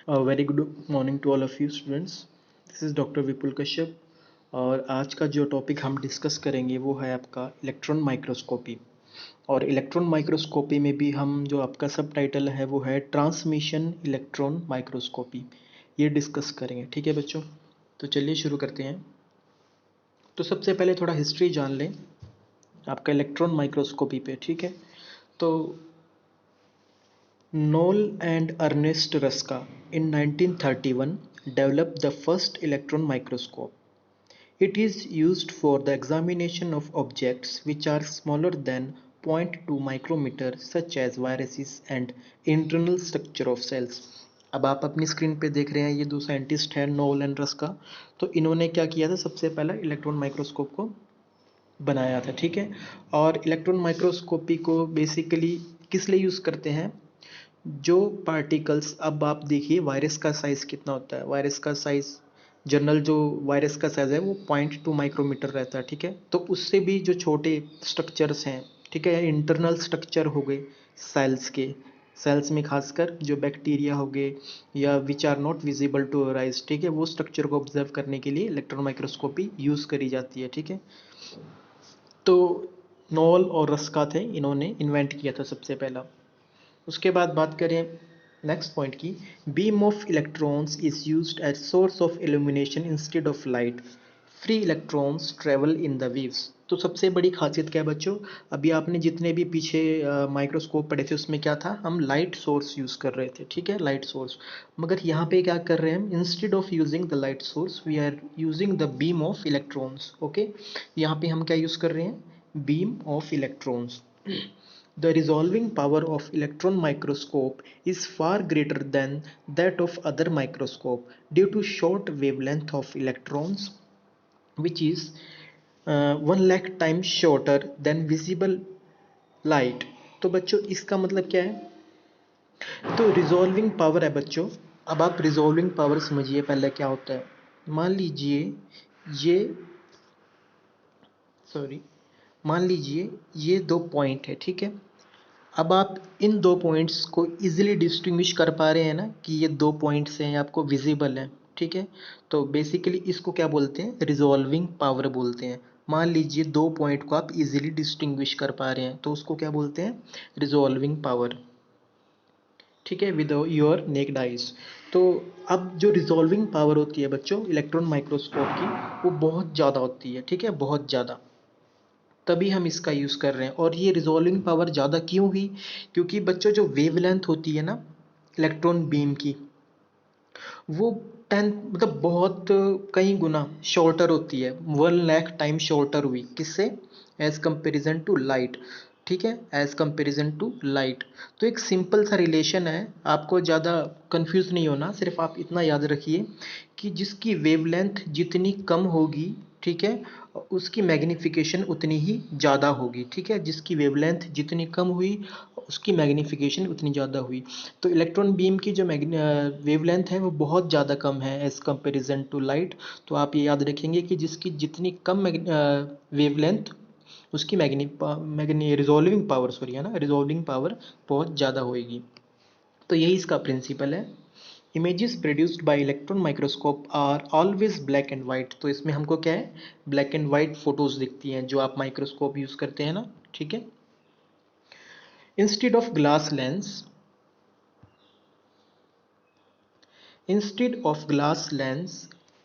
Very good morning to all of you students. This is doctor Vipul Kashyap. और आज का जो टॉपिक हम डिस्कस करेंगे वो है आपका इलेक्ट्रॉन माइक्रोस्कोपी। और इलेक्ट्रॉन माइक्रोस्कोपी में भी हम जो आपका सब टाइटल है वो है ट्रांसमिशन इलेक्ट्रॉन माइक्रोस्कोपी, ये डिस्कस करेंगे। ठीक है बच्चों, तो चलिए शुरू करते हैं। तो सबसे पहले थोड़ा हिस्ट्री जान लें आपका इलेक्ट्रॉन माइक्रोस्कोपी पे। ठीक है, तो Knoll and Ernest Ruska in 1931 developed the first electron microscope. It is used for the examination of objects which are smaller than zero point 0.2 micrometer such as viruses and internal structure of cells. अब आप अपनी screen पे देख रहे हैं ये दो scientist हैं नोल एंड रस्का। तो इन्होंने क्या किया था, सबसे पहला इलेक्ट्रॉन माइक्रोस्कोप को बनाया था। ठीक है, और इलेक्ट्रॉन माइक्रोस्कोपी को बेसिकली किस लिए यूज़ करते हैं, जो पार्टिकल्स, अब आप देखिए वायरस का साइज़ कितना होता है। वायरस का साइज़ जनरल जो वायरस का साइज़ है वो 0.2 माइक्रोमीटर रहता है। ठीक है, तो उससे भी जो छोटे स्ट्रक्चर्स हैं, ठीक है, या इंटरनल स्ट्रक्चर हो गए सेल्स के, सेल्स में खासकर जो बैक्टीरिया हो गए या which are not visible to our eyes, ठीक है, वो स्ट्रक्चर को ऑब्जर्व करने के लिए इलेक्ट्रॉन माइक्रोस्कोपी यूज़ करी जाती है। ठीक है, तो नॉल और रस्का थे, इन्होंने इन्वेंट किया था सबसे पहला। उसके बाद बात करें नेक्स्ट पॉइंट की, beam of electrons is used as source of illumination instead of light. Free electrons travel in the waves. तो सबसे बड़ी खासियत क्या है बच्चों, अभी आपने जितने भी पीछे माइक्रोस्कोप पढ़े थे उसमें क्या था, हम लाइट सोर्स यूज़ कर रहे थे। ठीक है, लाइट सोर्स। मगर यहाँ पे क्या कर रहे हैं हम, instead of using the light source we are using the beam of electrons. Okay, यहाँ पे हम क्या यूज़ कर रहे हैं, beam of electrons. The resolving power of electron microscope is far greater than that of other microscope due to short wavelength of electrons, which is 1 lakh times shorter than visible light. तो बच्चों इसका मतलब क्या है, तो resolving power है बच्चों। अब आप रिजॉल्विंग पावर समझिए पहले क्या होता है। मान लीजिए ये सॉरी मान लीजिए ये दो पॉइंट है। ठीक है, अब आप इन दो पॉइंट्स को इजीली डिस्टिंग्विश कर पा रहे हैं ना, कि ये दो पॉइंट्स हैं, आपको विजिबल हैं। ठीक है, तो बेसिकली इसको क्या बोलते हैं, रिजॉल्विंग पावर बोलते हैं। मान लीजिए दो पॉइंट को आप इजीली डिस्टिंग्विश कर पा रहे हैं तो उसको क्या बोलते हैं, रिजॉल्विंग पावर। ठीक है, विद योर नेक्ड आइज। तो अब जो रिजॉल्विंग पावर होती है बच्चों इलेक्ट्रॉन माइक्रोस्कोप की, वो बहुत ज़्यादा होती है। ठीक है, बहुत ज़्यादा, तभी हम इसका यूज़ कर रहे हैं। और ये रिजॉल्विंग पावर ज़्यादा क्यों हुई, क्योंकि बच्चों जो वेवलेंथ होती है ना इलेक्ट्रॉन बीम की, वो 10 मतलब बहुत कई गुना शॉर्टर होती है। 1 लाख टाइम शॉर्टर हुई, किससे, एज कंपेरिजन टू लाइट। ठीक है, एज कंपेरिजन टू लाइट। तो एक सिंपल सा रिलेशन है, आपको ज़्यादा कंफ्यूज नहीं होना, सिर्फ आप इतना याद रखिए कि जिसकी वेवलेंथ जितनी कम होगी, ठीक है, उसकी मैग्नीफिकेशन उतनी ही ज़्यादा होगी। ठीक है, जिसकी वेवलेंथ जितनी कम हुई उसकी मैग्नीफिकेशन उतनी ज़्यादा हुई। तो इलेक्ट्रॉन बीम की जो वेवलेंथ है वो बहुत ज़्यादा कम है एज़ कंपेरिजन टू लाइट। तो आप ये याद रखेंगे कि जिसकी जितनी कम वेवलेंथ उसकी मैग्नी रिजॉल्विंग पावर, सॉरी है ना, रिजॉल्विंग पावर बहुत ज़्यादा होएगी। तो यही इसका प्रिंसिपल है। Images produced by electron microscope are always black and white. तो इसमें हमको क्या है, ब्लैक एंड वाइट फोटोज दिखती हैं जो आप माइक्रोस्कोप यूज़ करते हैं ना। ठीक है, instead of glass lens, Instead of glass lens,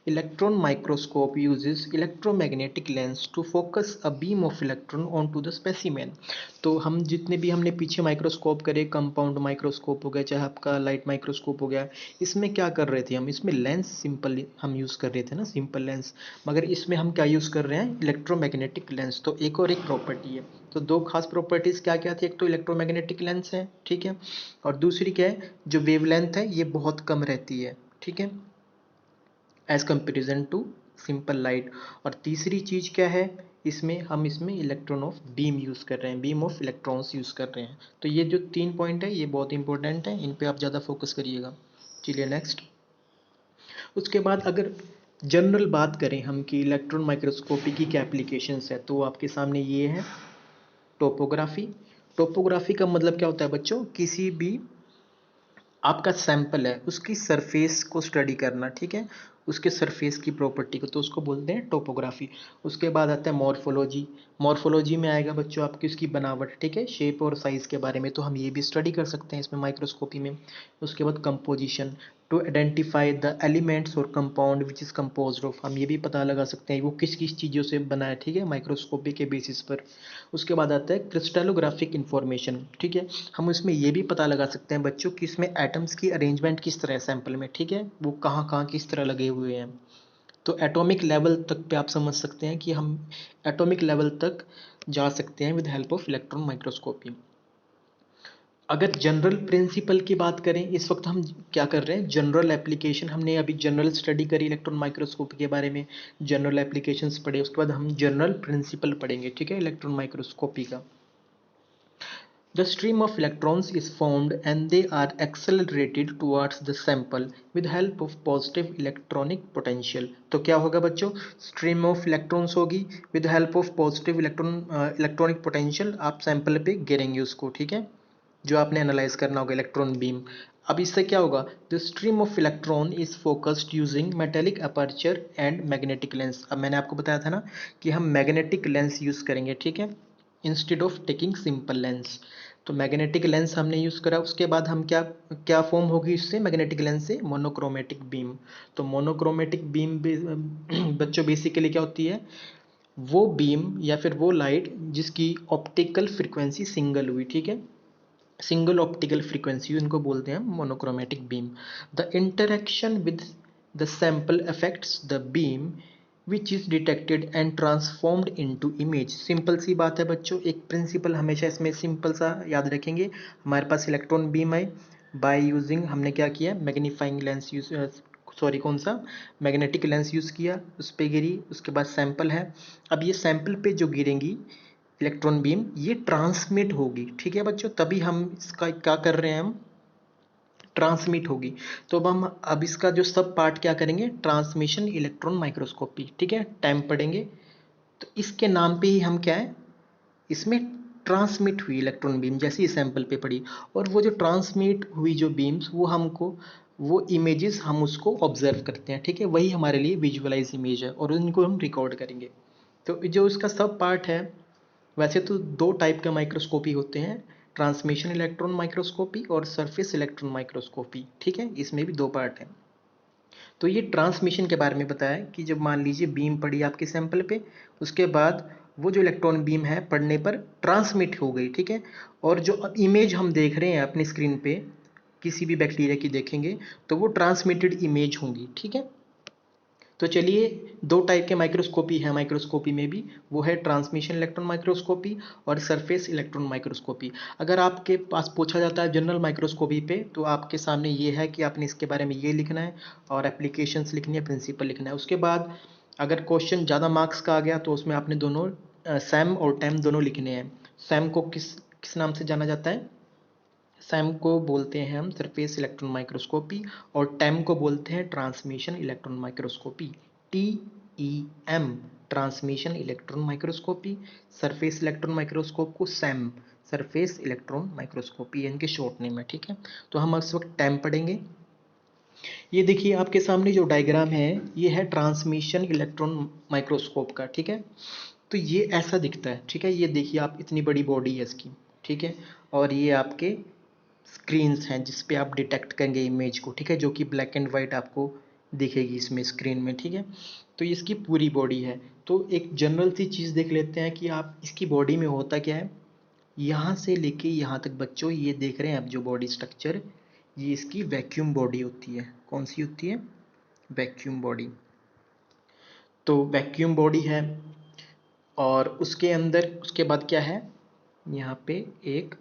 electron microscope uses electromagnetic lens to focus a beam of electron onto the specimen। तो हम जितने भी हमने पीछे माइक्रोस्कोप करे, कंपाउंड माइक्रोस्कोप हो गया चाहे आपका लाइट माइक्रोस्कोप हो गया, इसमें क्या कर रहे थे हम, इसमें लेंस सिंपल हम यूज़ कर रहे थे ना, सिंपल लेंस। मगर इसमें हम क्या यूज़ कर रहे हैं, इलेक्ट्रोमैग्नेटिक लेंस। तो एक और एक प्रॉपर्टी है, तो दो खास प्रॉपर्टीज़ क्या क्या थी, एक तो इलेक्ट्रोमैग्नेटिक लेंस है, ठीक है, और दूसरी क्या है, जो वेवलेंथ है ये बहुत कम रहती है। ठीक है, as comparison to simple light. और तीसरी चीज़ क्या है, इसमें हम इसमें इलेक्ट्रॉन ऑफ बीम यूज़ कर रहे हैं, बीम ऑफ इलेक्ट्रॉन्स यूज़ कर रहे हैं। तो ये जो 3 पॉइंट है ये बहुत इंपॉर्टेंट है, इन पे आप ज़्यादा फोकस करिएगा। चलिए नेक्स्ट। उसके बाद अगर जनरल बात करें हम कि इलेक्ट्रॉन माइक्रोस्कोपी की क्या एप्लीकेशंस है, तो आपके सामने ये है टोपोग्राफी। टोपोग्राफी का मतलब क्या होता है बच्चों, किसी भी आपका सैंपल है उसकी सरफेस को स्टडी करना, ठीक है, उसके सरफेस की प्रॉपर्टी को, तो उसको बोलते हैं टोपोग्राफी। उसके बाद आता है मॉर्फोलॉजी। मॉर्फोलॉजी में आएगा बच्चों आपकी उसकी बनावट, ठीक है, शेप और साइज़ के बारे में, तो हम ये भी स्टडी कर सकते हैं इसमें माइक्रोस्कोपी में। उसके बाद composition, to identify the elements और compound which is composed of, हम ये भी पता लगा सकते हैं वो किस किस चीज़ों से बना है, ठीक है, माइक्रोस्कोपी के बेसिस पर। उसके बाद आता है क्रिस्टलोग्राफिक इंफॉर्मेशन, ठीक है, हम उसमें ये भी पता लगा सकते हैं बच्चों कि इसमें एटम्स की अरेंजमेंट किस तरह है सैंपल में, ठीक है, वो कहाँ कहाँ किस तरह लगे हुए हैं। तो एटॉमिक लेवल तक पे आप समझ सकते हैं कि हम एटॉमिक लेवल तक जा सकते हैं with help of electron microscopy. अगर जनरल प्रिंसिपल की बात करें, इस वक्त हम क्या कर रहे हैं, जनरल एप्लीकेशन, हमने अभी जनरल स्टडी करी इलेक्ट्रॉन माइक्रोस्कोपी के बारे में, जनरल एप्लीकेशंस पढ़े, उसके बाद हम जनरल प्रिंसिपल पढ़ेंगे, ठीक है, इलेक्ट्रॉन माइक्रोस्कोपी का। The stream of electrons is formed and they are accelerated towards the sample with help of positive electronic potential। तो क्या होगा बच्चों, stream of electrons होगी with help of positive electronic potential, आप सैंपल पे गिरेंगे उसको, ठीक है, जो आपने एनालाइज करना होगा इलेक्ट्रॉन बीम। अब इससे क्या होगा, the stream of electron is focused using metallic aperture and magnetic lens. अब मैंने आपको बताया था ना कि हम मैग्नेटिक लेंस यूज़ करेंगे, ठीक है, instead of taking simple lens. तो मैग्नेटिक लेंस हमने यूज़ करा, उसके बाद हम क्या क्या फॉर्म होगी इससे, मैग्नेटिक लेंस से मोनोक्रोमेटिक बीम। तो मोनोक्रोमेटिक बीम बच्चों बेसिकली क्या होती है, वो बीम या फिर वो लाइट जिसकी ऑप्टिकल फ्रिक्वेंसी सिंगल हुई, ठीक है, सिंगल ऑप्टिकल फ्रीक्वेंसी, इनको बोलते हैं monochromatic beam. The interaction with the sample affects the beam which is detected and transformed into image. Simple सी बात है बच्चों, एक प्रिंसिपल हमेशा इसमें सिंपल सा याद रखेंगे। हमारे पास इलेक्ट्रॉन बीम है, बाय यूजिंग हमने क्या किया, मैग्नीफाइंग लेंस यूज, सॉरी कौन सा, मैग्नेटिक लेंस यूज़ किया, उस पर गिरी, उसके बाद सैंपल है। अब ये सैंपल पे जो गिरेंगी इलेक्ट्रॉन बीम, ये ट्रांसमिट होगी, ठीक है बच्चों, तभी हम इसका क्या कर रहे हैं, हम ट्रांसमिट होगी। तो अब इसका जो सब पार्ट क्या करेंगे, ट्रांसमिशन इलेक्ट्रॉन माइक्रोस्कोपी, ठीक है, टाइम पढ़ेंगे। तो इसके नाम पे ही हम क्या है, इसमें ट्रांसमिट हुई इलेक्ट्रॉन बीम जैसी सैंपल पे पड़ी, और वो जो ट्रांसमिट हुई जो बीम्स, वो हमको वो इमेजेस हम उसको ऑब्जर्व करते हैं, ठीक है, वही हमारे लिए विजुअलाइज इमेज है और उनको हम रिकॉर्ड करेंगे। तो जो इसका सब पार्ट है, वैसे तो दो टाइप के माइक्रोस्कोपी होते हैं, ट्रांसमिशन इलेक्ट्रॉन माइक्रोस्कोपी और सरफेस इलेक्ट्रॉन माइक्रोस्कोपी, ठीक है, इसमें भी दो पार्ट हैं। तो ये ट्रांसमिशन के बारे में बताया कि जब मान लीजिए बीम पड़ी आपके सैंपल पे, उसके बाद वो जो इलेक्ट्रॉन बीम है पड़ने पर ट्रांसमिट हो गई, ठीक है, और जो अब इमेज हम देख रहे हैं अपनी स्क्रीन पे, किसी भी बैक्टीरिया की देखेंगे तो वो ट्रांसमिटेड इमेज होंगी, ठीक है। तो चलिए, दो टाइप के माइक्रोस्कोपी है माइक्रोस्कोपी में भी, वो है ट्रांसमिशन इलेक्ट्रॉन माइक्रोस्कोपी और सरफेस इलेक्ट्रॉन माइक्रोस्कोपी। अगर आपके पास पूछा जाता है जनरल माइक्रोस्कोपी पे, तो आपके सामने ये है कि आपने इसके बारे में ये लिखना है और एप्लीकेशंस लिखनी है, प्रिंसिपल लिखना है। उसके बाद अगर क्वेश्चन ज़्यादा मार्क्स का आ गया तो उसमें आपने दोनों सैम और टैम दोनों लिखने हैं। सैम को किस किस नाम से जाना जाता है, सैम को बोलते हैं हम सरफेस इलेक्ट्रॉन माइक्रोस्कोपी, और टैम को बोलते हैं transmission electron microscopy, TEM, transmission electron microscopy. Surface electron microscope को सैम, सरफेस इलेक्ट्रॉन माइक्रोस्कोपी इनके शॉर्ट नेम है, ठीक है। तो हम इस वक्त टैम पढ़ेंगे। ये देखिए आपके सामने जो डायग्राम है, ये है ट्रांसमिशन इलेक्ट्रॉन माइक्रोस्कोप का, ठीक है। तो ये ऐसा दिखता है, ठीक है, ये देखिए आप, इतनी बड़ी बॉडी है इसकी, ठीक है, और ये आपके स्क्रीन्स हैं जिस पे आप डिटेक्ट करेंगे इमेज को, ठीक है, जो कि ब्लैक एंड वाइट आपको दिखेगी इसमें स्क्रीन में, ठीक है। तो इसकी पूरी बॉडी है। तो एक जनरल सी चीज़ देख लेते हैं कि आप इसकी बॉडी में होता क्या है। यहाँ से लेके यहाँ तक बच्चों, ये देख रहे हैं आप जो बॉडी स्ट्रक्चर, ये इसकी वैक्यूम बॉडी होती है। कौन सी होती है, वैक्यूम बॉडी। तो वैक्यूम बॉडी है, और उसके अंदर उसके बाद क्या है, यहाँ पे एक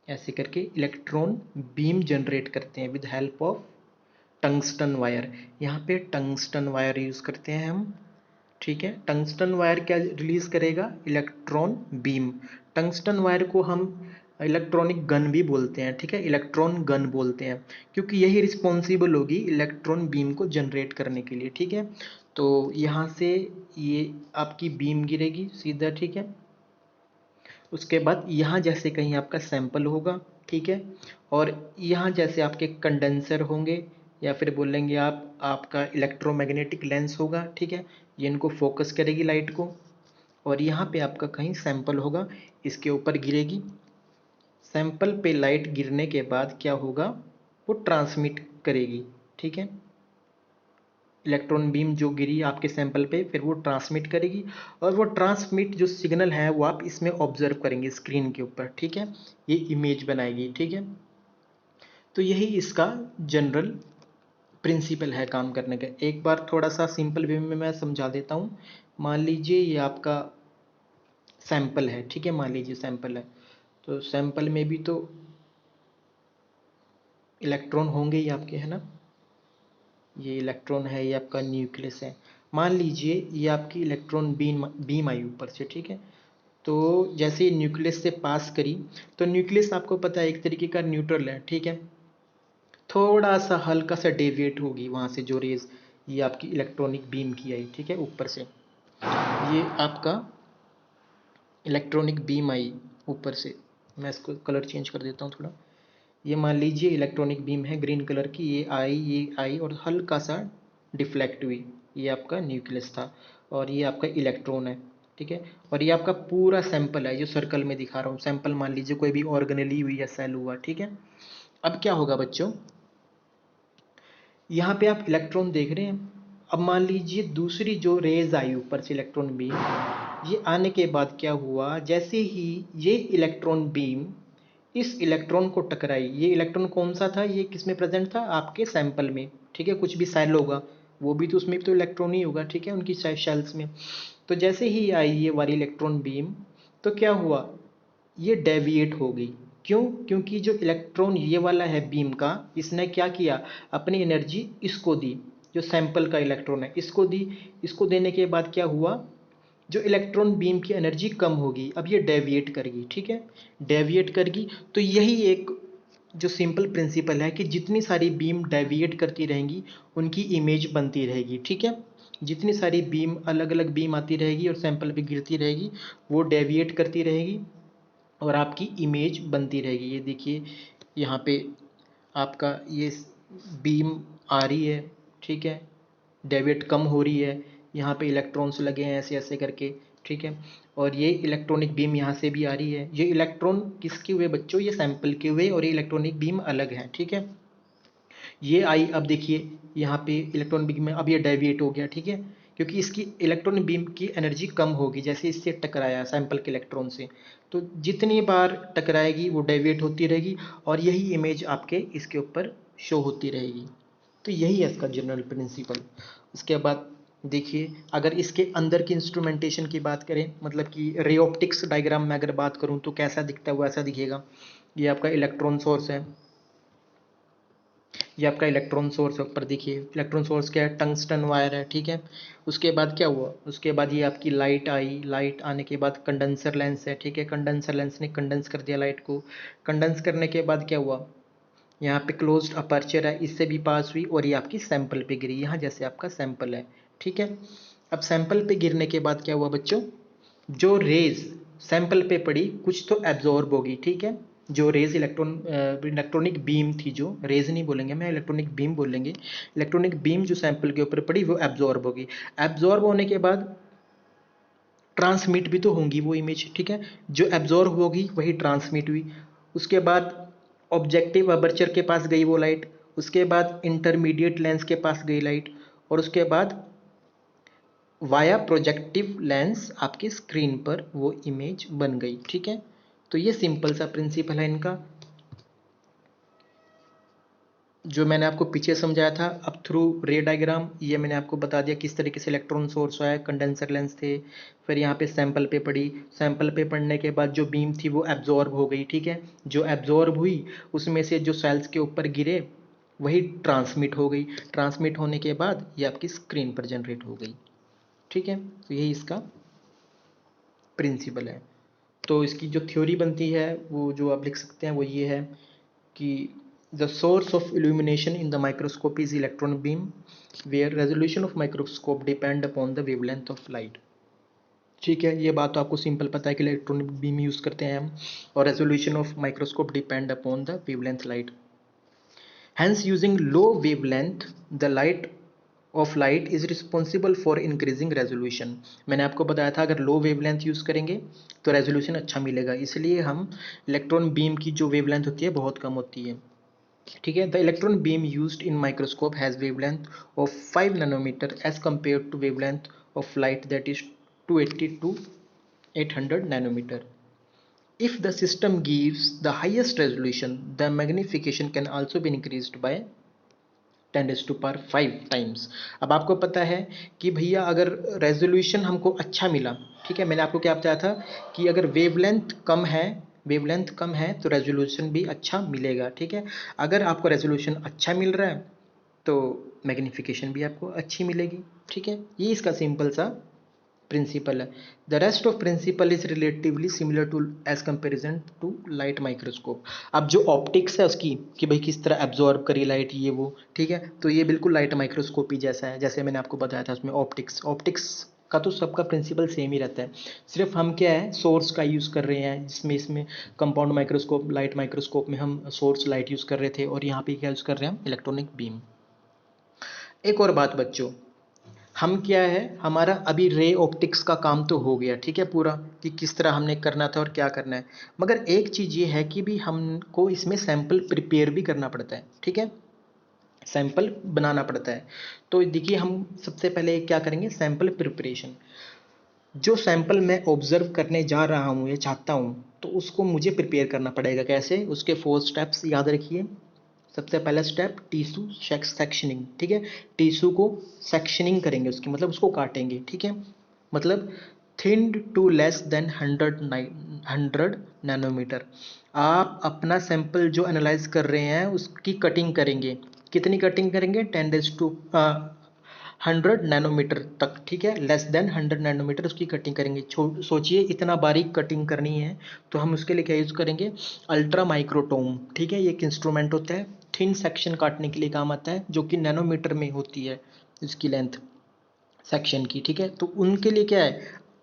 ऐसे करके इलेक्ट्रॉन बीम जनरेट करते हैं with help of tungsten wire. यहाँ पे टंगस्टन वायर यूज़ करते हैं हम, ठीक है। टंगस्टन वायर क्या रिलीज करेगा, इलेक्ट्रॉन बीम। टंगस्टन वायर को हम इलेक्ट्रॉनिक गन भी बोलते हैं, ठीक है, इलेक्ट्रॉन गन बोलते हैं, क्योंकि यही रिस्पॉन्सिबल होगी इलेक्ट्रॉन बीम को जनरेट करने के लिए, ठीक है। तो यहाँ से ये आपकी बीम गिरेगी सीधा, ठीक है। उसके बाद यहाँ जैसे कहीं आपका सैंपल होगा, ठीक है। और यहाँ जैसे आपके कंडेंसर होंगे या फिर बोलेंगे आप आपका इलेक्ट्रोमैग्नेटिक लेंस होगा, ठीक है, ये इनको फोकस करेगी लाइट को। और यहाँ पे आपका कहीं सैंपल होगा, इसके ऊपर गिरेगी। सैंपल पे लाइट गिरने के बाद क्या होगा, वो ट्रांसमिट करेगी, ठीक है। इलेक्ट्रॉन बीम जो गिरी आपके सैंपल पे, फिर वो ट्रांसमिट करेगी, और वो ट्रांसमिट जो सिग्नल है वो आप इसमें ऑब्जर्व करेंगे स्क्रीन के ऊपर, ठीक है। ये इमेज बनाएगी, ठीक है। तो यही इसका जनरल प्रिंसिपल है काम करने का। एक बार थोड़ा सा सिंपल वे में मैं समझा देता हूँ। मान लीजिए ये आपका सैंपल है, ठीक है, मान लीजिए सैंपल है, तो सैंपल में भी तो इलेक्ट्रॉन होंगे ही आपके, है ना। ये इलेक्ट्रॉन है, ये आपका न्यूक्लियस है। मान लीजिए ये आपकी इलेक्ट्रॉन बीम बीम आई ऊपर से, ठीक है। तो जैसे ये न्यूक्लियस से पास करी, तो न्यूक्लियस आपको पता है एक तरीके का न्यूट्रल है, ठीक है। थोड़ा सा हल्का सा डेविएट होगी वहाँ से जो रेज ये आपकी इलेक्ट्रॉनिक बीम की आई, ठीक है, ऊपर से ये आपका इलेक्ट्रॉनिक बीम आई ऊपर से। मैं इसको कलर चेंज कर देता हूँ थोड़ा। ये मान लीजिए इलेक्ट्रॉनिक बीम है ग्रीन कलर की, ये आई और हल्का सा डिफ्लेक्ट हुई, ये आपका न्यूक्लियस था, और ये आपका इलेक्ट्रॉन है, ठीक है। और ये आपका पूरा सैंपल है जो सर्कल में दिखा रहा हूँ। सैंपल मान लीजिए कोई भी ऑर्गेनेली हुई या सेल हुआ, ठीक है। अब क्या होगा बच्चों, यहाँ पे आप इलेक्ट्रॉन देख रहे हैं। अब मान लीजिए दूसरी जो रेज आई ऊपर से इलेक्ट्रॉन बीम, ये आने के बाद क्या हुआ, जैसे ही ये इलेक्ट्रॉन बीम इस इलेक्ट्रॉन को टकराई, ये इलेक्ट्रॉन कौन सा था, ये किस में प्रेजेंट था, आपके सैंपल में, ठीक है। कुछ भी सेल होगा वो भी तो उसमें तो इलेक्ट्रॉन ही होगा, ठीक है, उनकी शेल्स में। तो जैसे ही आई ये वाली इलेक्ट्रॉन बीम, तो क्या हुआ, ये डेविएट हो गई। क्यों, क्योंकि जो इलेक्ट्रॉन ये वाला है बीम का, इसने क्या किया, अपनी एनर्जी इसको दी, जो सैंपल का इलेक्ट्रॉन है इसको दी। इसको देने के बाद क्या हुआ, जो इलेक्ट्रॉन बीम की एनर्जी कम होगी, अब ये डेविएट करेगी, ठीक है, डेविएट करेगी। तो यही एक जो सिंपल प्रिंसिपल है कि जितनी सारी बीम डेविएट करती रहेंगी उनकी इमेज बनती रहेगी, ठीक है। जितनी सारी बीम अलग अलग बीम आती रहेगी और सैंपल पे गिरती रहेगी, वो डेविएट करती रहेगी और आपकी इमेज बनती रहेगी। ये देखिए यहाँ पे आपका ये बीम आ रही है, ठीक है, डेविएट कम हो रही है, यहाँ पे इलेक्ट्रॉन्स लगे हैं ऐसे ऐसे करके, ठीक है। और ये इलेक्ट्रॉनिक बीम यहाँ से भी आ रही है। ये इलेक्ट्रॉन किसके हुए बच्चों, ये सैंपल के हुए, और ये इलेक्ट्रॉनिक बीम अलग है, ठीक है। ये आई, अब देखिए यहाँ पे इलेक्ट्रॉन बीम में अब ये डेविएट हो गया, ठीक है, क्योंकि इसकी इलेक्ट्रॉन बीम की एनर्जी कम होगी जैसे इससे टकराया सैंपल के इलेक्ट्रॉन से। तो जितनी बार टकराएगी वो डेविएट होती रहेगी और यही इमेज आपके इसके ऊपर शो होती रहेगी। तो यही है इसका जनरल प्रिंसिपल। उसके बाद देखिए अगर इसके अंदर की इंस्ट्रूमेंटेशन की बात करें, मतलब कि रे ऑप्टिक्स डायग्राम में अगर बात करूं तो कैसा दिखता है, वो ऐसा दिखेगा। ये आपका इलेक्ट्रॉन सोर्स है, ये आपका इलेक्ट्रॉन सोर्स है। ऊपर देखिए इलेक्ट्रॉन सोर्स क्या है, टंगस्टन वायर है, ठीक है। उसके बाद क्या हुआ, उसके बाद ये आपकी लाइट आई, लाइट आने के बाद कंडेंसर लेंस है, ठीक है, कंडेंसर लेंस ने कंडेंस कर दिया लाइट को। कंडेंस करने के बाद क्या हुआ, यहाँ पे क्लोज्ड अपर्चर है, इससे भी पास हुई और ये आपकी सैंपल पे गिरी, यहाँ जैसे आपका सैंपल है, ठीक है। अब सैंपल पे गिरने के बाद क्या हुआ बच्चों, जो रेज सैंपल पे पड़ी कुछ तो एब्जॉर्ब होगी, ठीक है। जो रेज इलेक्ट्रॉनिक बीम थी, जो रेज नहीं बोलेंगे मैं, इलेक्ट्रॉनिक बीम बोलेंगे। इलेक्ट्रॉनिक बीम जो सैंपल के ऊपर पड़ी वो एब्जॉर्ब होगी। एब्जॉर्ब होने के बाद ट्रांसमिट भी तो होंगी वो इमेज, ठीक है। जो एब्जॉर्ब होगी वही ट्रांसमिट हुई। उसके बाद ऑब्जेक्टिव अपर्चर के पास गई वो लाइट, उसके बाद इंटरमीडिएट लेंस के पास गई लाइट, और उसके बाद वाया प्रोजेक्टिव लेंस आपकी स्क्रीन पर वो इमेज बन गई, ठीक है। तो ये सिंपल सा प्रिंसिपल है इनका, जो मैंने आपको पीछे समझाया था। अब थ्रू रे डायग्राम ये मैंने आपको बता दिया किस तरीके से इलेक्ट्रॉन सोर्स आया, कंडेंसर लेंस थे, फिर यहाँ पे सैंपल पे पड़ी, सैंपल पे पड़ने के बाद जो बीम थी वो एब्जॉर्ब हो गई, ठीक है। जो एब्जॉर्ब हुई उसमें से जो सेल्स के ऊपर गिरे वही ट्रांसमिट हो गई, ट्रांसमिट होने के बाद ये आपकी स्क्रीन पर जनरेट हो गई, ठीक है। तो यही इसका प्रिंसिपल है। तो इसकी जो थ्योरी बनती है वो जो आप लिख सकते हैं वो ये है कि the source of illumination in the microscope is electron beam where resolution of microscope depend upon the wavelength of light। ठीक है, ये बात तो आपको सिंपल पता है कि इलेक्ट्रॉनिक बीम यूज़ करते हैं हम, और resolution of microscope depend upon the wavelength light. Hence, using low wavelength, the light is responsible for increasing resolution। मैंने आपको बताया था अगर लो वेवलेंथ यूज़ करेंगे तो रेजोल्यूशन अच्छा मिलेगा, इसलिए हम इलेक्ट्रॉन बीम की जो वेवलेंथ होती है बहुत कम होती है। ठीक है, the electron beam used in microscope has wavelength of 5 nanometer as compare to wavelength of light that is 280 to 800 nanometer. If the system gives the highest resolution, the magnification can also be increased by 10⁵ times. अब आपको पता है कि भैया अगर resolution हमको अच्छा मिला, ठीक है, मैंने आपको क्या बताया था कि अगर वेवलेंथ कम है तो रेजोल्यूशन भी अच्छा मिलेगा। ठीक है, अगर आपको रेजोल्यूशन अच्छा मिल रहा है तो मैग्नीफिकेशन भी आपको अच्छी मिलेगी। ठीक है, ये इसका सिंपल सा प्रिंसिपल है। The rest of principle is relatively similar to as comparison to light microscope. अब जो ऑप्टिक्स है उसकी कि भाई किस तरह एब्जॉर्ब करी लाइट, ये वो, ठीक है, तो ये बिल्कुल लाइट माइक्रोस्कोप ही जैसा है, जैसे मैंने आपको बताया था उसमें ऑप्टिक्स का तो सबका प्रिंसिपल सेम ही रहता है, सिर्फ हम क्या है सोर्स का यूज़ कर रहे हैं, जिसमें इसमें कंपाउंड माइक्रोस्कोप लाइट माइक्रोस्कोप में हम सोर्स लाइट यूज़ कर रहे थे, और यहाँ पे क्या यूज़ कर रहे हैं हम इलेक्ट्रॉनिक बीम। एक और बात बच्चों, हम क्या है हमारा अभी रे ऑप्टिक्स का काम तो हो गया, ठीक है, पूरा कि किस तरह हमने करना था और क्या करना है, मगर एक चीज़ ये है कि भी हमको इसमें सैंपल प्रिपेयर भी करना पड़ता है। ठीक है, सैंपल बनाना पड़ता है। तो देखिए हम सबसे पहले क्या करेंगे, सैंपल प्रिपरेशन। जो सैंपल मैं ऑब्जर्व करने जा रहा हूँ या चाहता हूँ तो उसको मुझे प्रिपेयर करना पड़ेगा। कैसे, उसके 4 स्टेप्स याद रखिए। सबसे पहला स्टेप टिश्यू सेक्शनिंग। ठीक है, टिश्यू को सेक्शनिंग करेंगे, उसकी मतलब उसको काटेंगे। ठीक है, मतलब thinned to less than 100 nanometer. आप अपना सैंपल जो एनालाइज कर रहे हैं उसकी कटिंग करेंगे। कितनी कटिंग करेंगे, 10⁻100 नैनोमीटर तक। ठीक है, लेस देन 100 नैनोमीटर उसकी कटिंग करेंगे। सोचिए इतना बारीक कटिंग करनी है तो हम उसके लिए क्या यूज़ करेंगे, अल्ट्रा माइक्रोटोम। ठीक है, ये एक इंस्ट्रूमेंट होता है, थिन सेक्शन काटने के लिए काम आता है, जो कि नैनोमीटर में होती है इसकी लेंथ सेक्शन की। ठीक है, तो उनके लिए क्या है,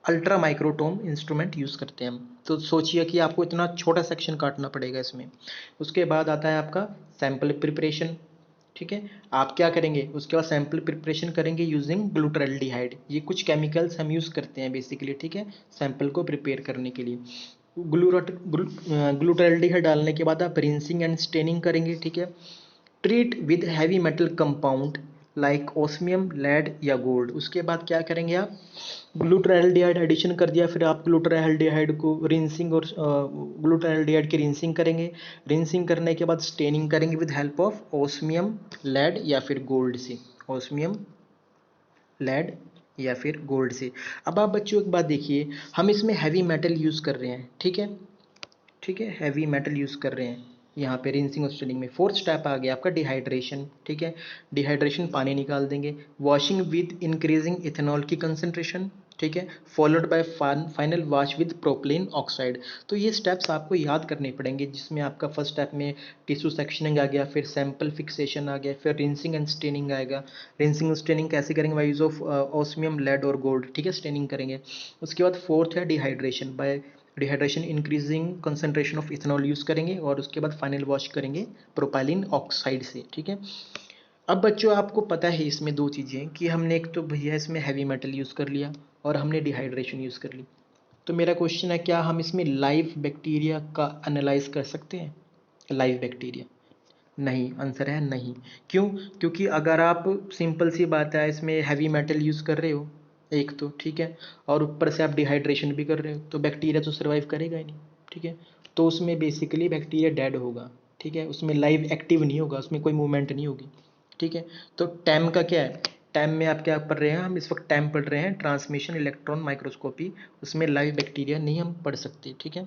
अल्ट्रा माइक्रोटोम इंस्ट्रूमेंट यूज़ करते हैं हम। तो सोचिए कि आपको इतना छोटा सेक्शन काटना पड़ेगा इसमें। उसके बाद आता है आपका सैंपल प्रिपरेशन। ठीक है, आप क्या करेंगे, उसके बाद सैंपल प्रिपरेशन करेंगे यूजिंग ग्लूटाल्डिहाइड। ये कुछ केमिकल्स हम यूज़ करते हैं बेसिकली, ठीक है, सैंपल को प्रिपेयर करने के लिए। ग्लूटाल्डिहाइड डालने के बाद आप रिंसिंग एंड स्टेनिंग करेंगे। ठीक है, treat with heavy metal compound like osmium, lead या गोल्ड। उसके बाद क्या करेंगे, आप ग्लूटाल्डिहाइड एडिशन कर दिया, फिर आप ग्लूटाल्डिहाइड को रिंसिंग और ग्लूटाल्डिहाइड की रिंसिंग करेंगे। रिंसिंग करने के बाद स्टेनिंग करेंगे with help of osmium, lead या फिर गोल्ड से, ओस्मियम, लेड या फिर गोल्ड से। अब आप बच्चों एक बात देखिए, हम इसमें हैवी मेटल यूज़ कर रहे हैं। ठीक है, ठीक है, हैवी मेटल यूज़ कर रहे हैं यहाँ पे रिंसिंग और स्टेनिंग में। फोर्थ स्टेप आ गया आपका डिहाइड्रेशन। ठीक है, डिहाइड्रेशन पानी निकाल देंगे। वॉशिंग विद इंक्रीजिंग इथेनॉल की कंसनट्रेशन। ठीक है, followed by final wash with propylene oxide. तो ये स्टेप्स आपको याद करने पड़ेंगे, जिसमें आपका फर्स्ट स्टेप में टिश्यू सेक्शनिंग आ गया, फिर सैंपल फिक्सेशन आ गया, फिर रिंसिंग एंड स्टेनिंग आएगा। रिंसिंग और स्टेनिंग कैसे करेंगे, by use of osmium, lead और गोल्ड। ठीक है, स्टेनिंग करेंगे। उसके बाद फोर्थ है dehydration. By dehydration increasing concentration of ethanol use करेंगे, और उसके बाद फाइनल वॉश करेंगे प्रोपाइलिन ऑक्साइड से। ठीक है, अब बच्चों आपको पता है इसमें दो चीज़ें कि हमने एक तो भैया इसमें हैवी मेटल यूज़ कर लिया और हमने डिहाइड्रेशन यूज़ कर ली। तो मेरा क्वेश्चन है, क्या हम इसमें लाइव बैक्टीरिया का एनालाइज कर सकते हैं, लाइव बैक्टीरिया? नहीं, आंसर है नहीं। क्यों, क्योंकि अगर आप सिंपल सी बात है इसमें हैवी मेटल यूज़ कर रहे हो एक तो, ठीक है, और ऊपर से आप डिहाइड्रेशन भी कर रहे हो, तो बैक्टीरिया तो सर्वाइव करेगा ही नहीं। ठीक है, तो उसमें बेसिकली बैक्टीरिया डेड होगा। ठीक है, उसमें लाइव एक्टिव नहीं होगा, उसमें कोई मूवमेंट नहीं होगी। ठीक है, तो टैम का क्या है, टैम में आप क्या पढ़ रहे हैं, हम इस वक्त टैम पढ़ रहे हैं, ट्रांसमिशन इलेक्ट्रॉन माइक्रोस्कोपी। उसमें लाइव बैक्टीरिया नहीं हम पढ़ सकते। ठीक है,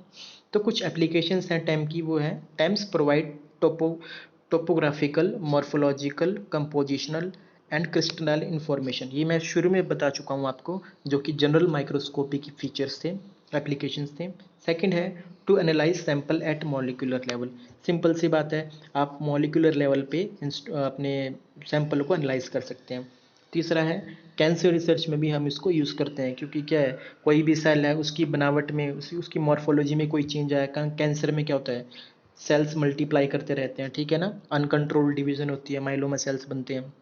तो कुछ एप्लीकेशंस हैं टैम की, वो है TEMs provide topographical, morphological, compositional and crystal information. ये मैं शुरू में बता चुका हूँ आपको, जो कि जनरल माइक्रोस्कोपी की फीचर्स थे, एप्लीकेशंस थे। सेकंड है to analyse sample at molecular level. Simple सी बात है, आप मॉलिक्यूलर लेवल पे अपने सैंपल को एनालाइज कर सकते हैं। तीसरा है कैंसर रिसर्च में भी हम इसको यूज़ करते हैं, क्योंकि क्या है, कोई भी सेल है उसकी बनावट में उसकी मॉर्फोलॉजी में कोई चेंज आया, कैंसर में क्या होता है, सेल्स मल्टीप्लाई करते रहते हैं, ठीक है ना, अनकंट्रोल्ड डिवीजन होती है, माइलोमा सेल्स बनते हैं।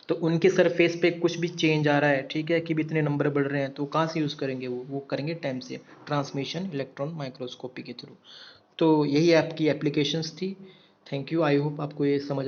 तो उनके सरफेस पे कुछ भी चेंज आ रहा है, ठीक है, कि भी इतने नंबर बढ़ रहे हैं, तो कहाँ से यूज़ करेंगे, वो करेंगे टाइम से, ट्रांसमिशन इलेक्ट्रॉन माइक्रोस्कोपी के थ्रू। तो यही आपकी एप्लीकेशंस थी। थैंक यू, आई होप आपको ये समझ